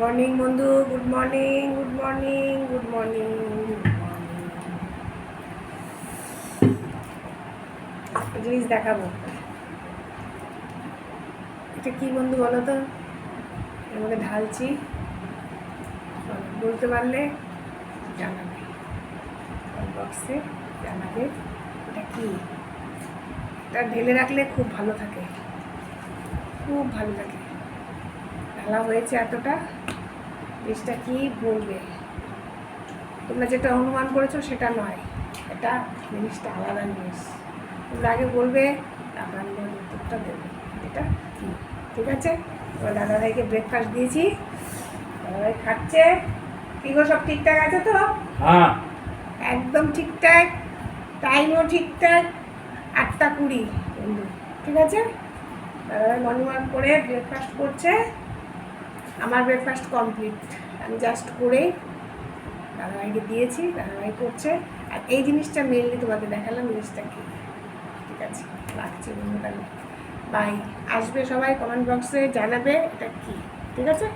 Morning বন্ধু, good morning, good morning, good morning, good morning. জিনিস দেখাবো। এটা কি বন্ধু বলো তো? এর মধ্যে ঢালছি, বলতে পারলে জানাবে, বক্সে জানাবে এটা কি। এটা ঢেলে রাখলে খুব ভালো থাকে, খুব ভালো থাকে। ঢালা হয়েছে এতটা, জিনিসটা কি বলবে? তোমরা যেটা অনুমান করেছো সেটা নয়, এটা জিনিসটা আলাদা জিনিস। তোমরা আগে বলবে, তারপর আমি উত্তরটা দেবো এটা কি। ঠিক আছে? এবার দাদাভাইকে ব্রেকফাস্ট দিয়েছি, দাদাভাই খাচ্ছে। কি গো, সব ঠিকঠাক আছে তো? হ্যাঁ, একদম ঠিকঠাক, টাইমও ঠিকঠাক, 8:20 বন্ধু। ঠিক আছে? দাদাভাই মর্নিং ওয়াক করে ব্রেকফাস্ট করছে। আমার ব্রেকফাস্ট কমপ্লিট, আমি জাস্ট করেই দাদাভাইকে দিয়েছি, দাদাভাই করছে। আর এই জিনিসটা মেনলি তোমাকে দেখালাম, জিনিসটা কি। ঠিক আছে, রাখছি বন্ধু, তাহলে বাই। আসবে সবাই, কমেন্ট বক্সে জানাবে এটা কি। ঠিক আছে?